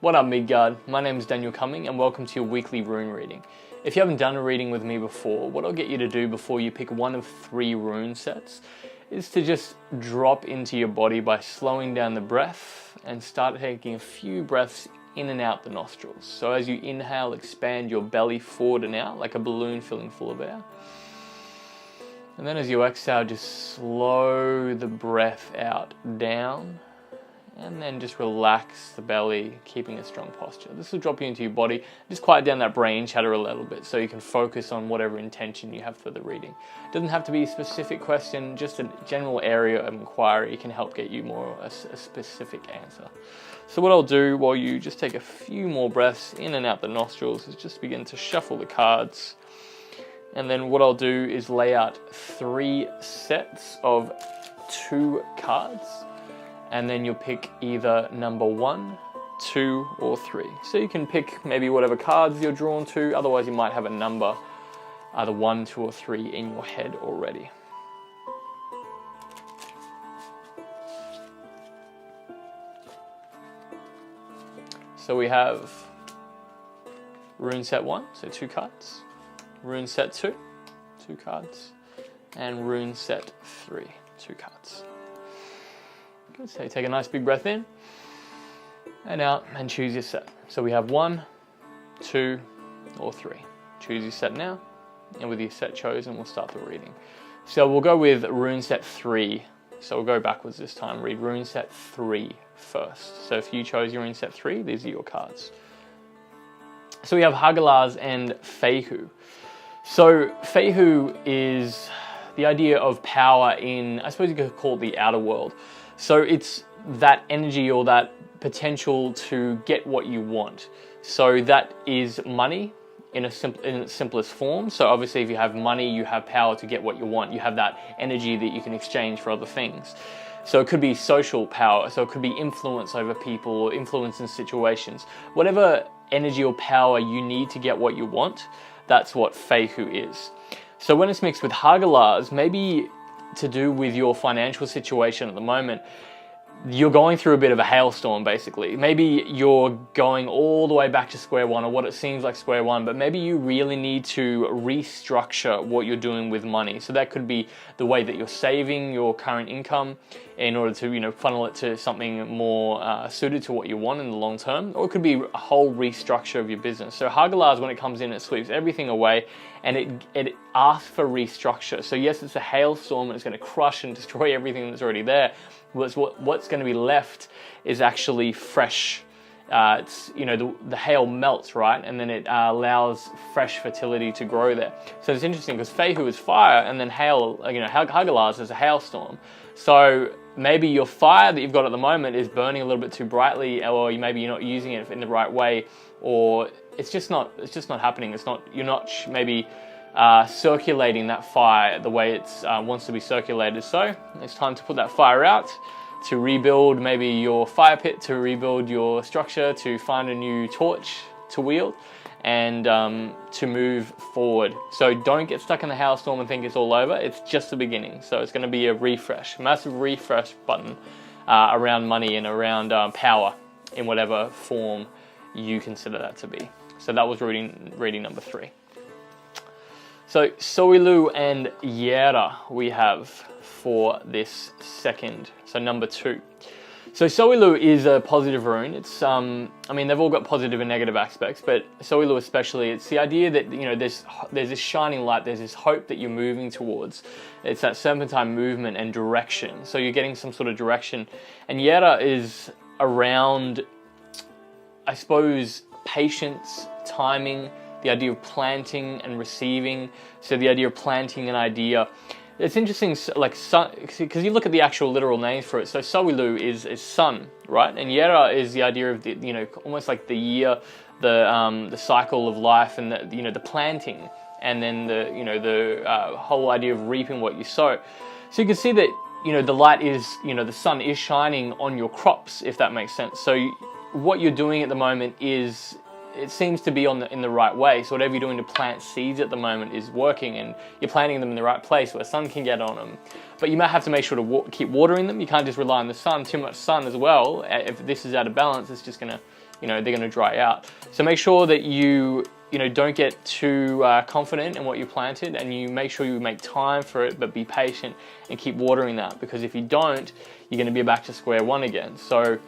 What up, Midgard? My name is Daniel Cumming and welcome to your weekly rune reading. If you haven't done a reading with me before, what I'll get you to do before you pick one of 3 rune sets is to just drop into your body by slowing down the breath and start taking a few breaths in and out the nostrils. So as you inhale, expand your belly forward and out like a balloon filling full of air. And then as you exhale, just slow the breath out down. And then just relax the belly, keeping a strong posture. This will drop you into your body. Just quiet down that brain chatter a little bit so you can focus on whatever intention you have for the reading. It doesn't have to be a specific question, just a general area of inquiry can help get you more a specific answer. So what I'll do while you just take a few more breaths in and out the nostrils is just begin to shuffle the cards. And then what I'll do is lay out 3 sets of 2 cards. And then you'll pick either number 1, 2, or 3. So you can pick maybe whatever cards you're drawn to, otherwise you might have a number, either 1, 2, or 3 in your head already. So we have rune set 1, so 2 cards, rune set 2, 2 cards, and rune set 3, 2 cards. So take a nice big breath in and out and choose your set. So we have 1, 2, or 3. Choose your set now, and with your set chosen, we'll start the reading. So we'll go with rune set 3. So we'll go backwards this time. Read rune set 3 first. So if you chose your rune set 3, these are your cards. So we have Hagalaz and Fehu. So Fehu is the idea of power in, I suppose you could call it the outer world. So it's that energy or that potential to get what you want. So that is money in its simplest form. So obviously if you have money, you have power to get what you want. You have that energy that you can exchange for other things. So it could be social power. So it could be influence over people or influence in situations. Whatever energy or power you need to get what you want, that's what Fehu is. So when it's mixed with Hagalaz, maybe to do with your financial situation at the moment, you're going through a bit of a hailstorm basically. Maybe you're going all the way back to square one, or what it seems like square one, but maybe you really need to restructure what you're doing with money. So that could be the way that you're saving your current income in order to, funnel it to something more suited to what you want in the long term, or it could be a whole restructure of your business. So Hagalaz, when it comes in, it sweeps everything away and it asks for restructure. So yes, it's a hailstorm and it's going to crush and destroy everything that's already there. What's going to be left is actually fresh. It's, the hail melts, right? And then it allows fresh fertility to grow there. So it's interesting because Fehu is fire, and then hail, Hagalaz is a hailstorm. So maybe your fire that you've got at the moment is burning a little bit too brightly, or maybe you're not using it in the right way, or it's just not happening. You're not maybe circulating that fire the way it wants to be circulated. So it's time to put that fire out, to rebuild maybe your fire pit, to rebuild your structure, to find a new torch to wield, and to move forward. So don't get stuck in the hailstorm and think it's all over. It's just the beginning. So it's going to be a refresh, massive refresh button around money and around power in whatever form you consider that to be. So that was reading number 3. So Soilu and Yera we have for this second, so number 2. So Soilu is a positive rune. It's they've all got positive and negative aspects, but Soilu especially, it's the idea that there's this shining light, there's this hope that you're moving towards. It's that serpentine movement and direction. So you're getting some sort of direction. And Yera is around, I suppose, patience, timing, the idea of planting and receiving. So the idea of planting an idea. It's interesting, like sun, because you look at the actual literal names for it. So Soilu is sun, right? And Yera is the idea of the, almost like the year, the cycle of life, and the planting, and then the whole idea of reaping what you sow. So you can see that the light is, the sun is shining on your crops, if that makes sense. So what you're doing at the moment is, it seems to be in the right way. So whatever you're doing to plant seeds at the moment is working, and you're planting them in the right place where sun can get on them. But you might have to make sure to keep watering them. You can't just rely on the sun. Too much sun as well, if this is out of balance, it's just going to you know, they're going to dry out. So make sure that you know, don't get too confident in what you planted, and you make sure you make time for it, but be patient and keep watering that, because if you don't, you're going to be back to square one again. So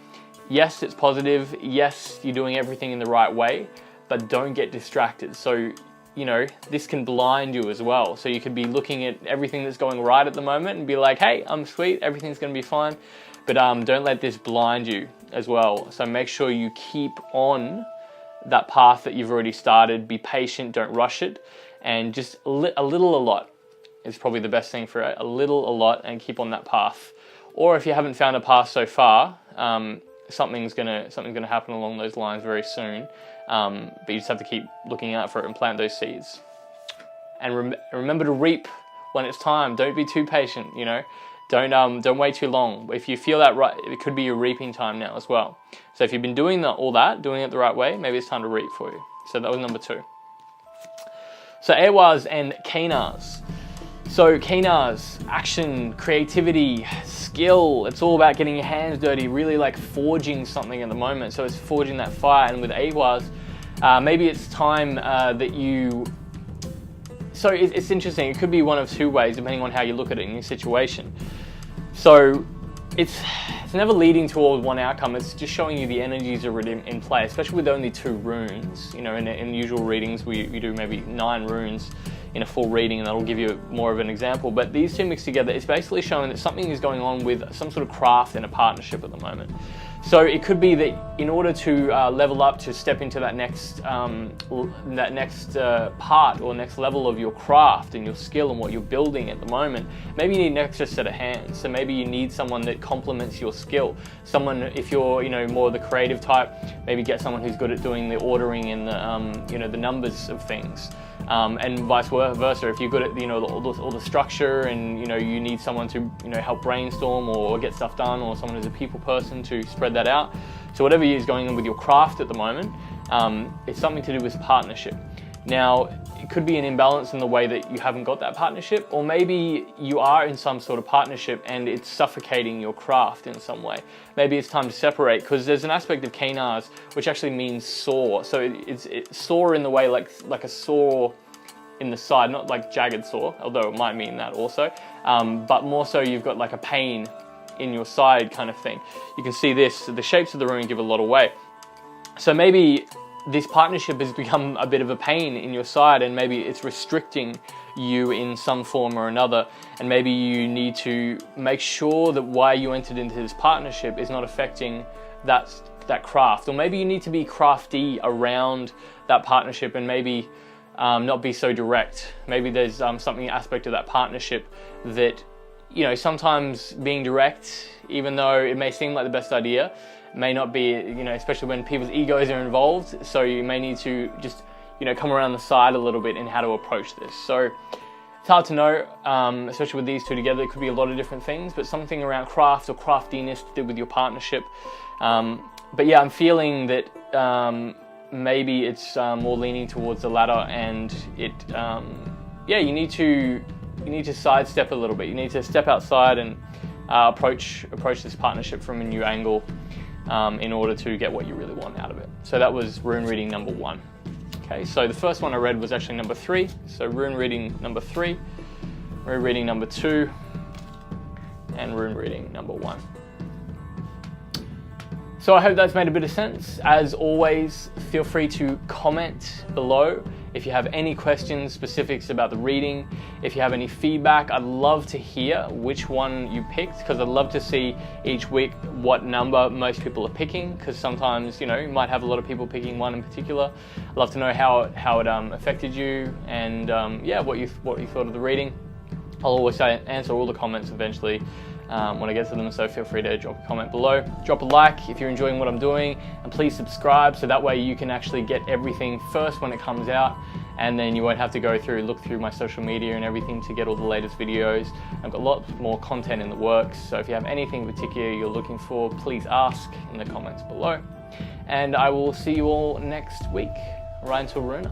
yes, it's positive. Yes, you're doing everything in the right way, but don't get distracted. So, you know, this can blind you as well. So you could be looking at everything that's going right at the moment and be like, hey, I'm sweet, everything's going to be fine. But don't let this blind you as well. So make sure you keep on that path that you've already started. Be patient, don't rush it, and just a little a lot is probably the best thing for it. A little a lot, and keep on that path. Or if you haven't found a path so far, something's gonna happen along those lines very soon. But you just have to keep looking out for it and plant those seeds. And remember to reap when it's time. Don't be too patient, you know. Don't wait too long. If you feel that right, it could be your reaping time now as well. So if you've been doing doing it the right way, maybe it's time to reap for you. So that was number 2. So Airwars and Kanars. So Kanars, action, creativity, skill. It's all about getting your hands dirty, really like forging something at the moment. So it's forging that fire. And with Airwars, maybe it's time that you... So it's interesting. It could be one of 2 ways, depending on how you look at it in your situation. So it's never leading towards one outcome. It's just showing you the energies are in play, especially with only 2 runes. You know, in usual readings, we do maybe 9 runes in a full reading, and that'll give you more of an example. But these 2 mixed together, it's basically showing that something is going on with some sort of craft and a partnership at the moment. So it could be that in order to level up, to step into that next part or next level of your craft and your skill and what you're building at the moment, maybe you need an extra set of hands. So maybe you need someone that complements your skill. Someone, if you're, you know, more the creative type, maybe get someone who's good at doing the ordering and the, you know, the numbers of things. And vice versa, if you're good at, you know, all the structure, and, you know, you need someone to, you know, help brainstorm or get stuff done, or someone who's a people person to spread that out. So whatever is going on with your craft at the moment, it's something to do with partnership. Now, it could be an imbalance in the way that you haven't got that partnership, or maybe you are in some sort of partnership and it's suffocating your craft in some way. Maybe it's time to separate, because there's an aspect of Kanars which actually means saw. So it's saw in the way like a saw in the side, not like jagged saw, although it might mean that also, but more so you've got like a pain in your side kind of thing. You can see this, the shapes of the rune give a lot away. So maybe this partnership has become a bit of a pain in your side, and maybe it's restricting you in some form or another, and maybe you need to make sure that why you entered into this partnership is not affecting that craft. Or maybe you need to be crafty around that partnership, and maybe not be so direct. Maybe there's something aspect of that partnership that, you know, sometimes being direct, even though it may seem like the best idea, may not be, you know, especially when people's egos are involved. So you may need to just, you know, come around the side a little bit in how to approach this. So it's hard to know, especially with these 2 together. It could be a lot of different things, but something around craft or craftiness to do with your partnership. But yeah, I'm feeling that maybe it's more leaning towards the latter, and it, yeah, you need to sidestep a little bit. You need to step outside and approach this partnership from a new angle, in order to get what you really want out of it. So that was rune reading number 1. Okay, so the first one I read was actually number 3. So rune reading number 3, rune reading number 2, and rune reading number 1. So I hope that's made a bit of sense. As always, feel free to comment below if you have any questions, specifics about the reading. If you have any feedback, I'd love to hear which one you picked, because I'd love to see each week what number most people are picking, because sometimes, you know, you might have a lot of people picking one in particular. I'd love to know how it affected you, and yeah, what you thought of the reading. I'll always answer all the comments eventually when I get to them, so feel free to drop a comment below. Drop a like if you're enjoying what I'm doing, and please subscribe, so that way you can actually get everything first when it comes out, and then you won't have to look through my social media and everything to get all the latest videos. I've got lots more content in the works, so if you have anything in particular you're looking for, please ask in the comments below. And I will see you all next week. Right, until Rune.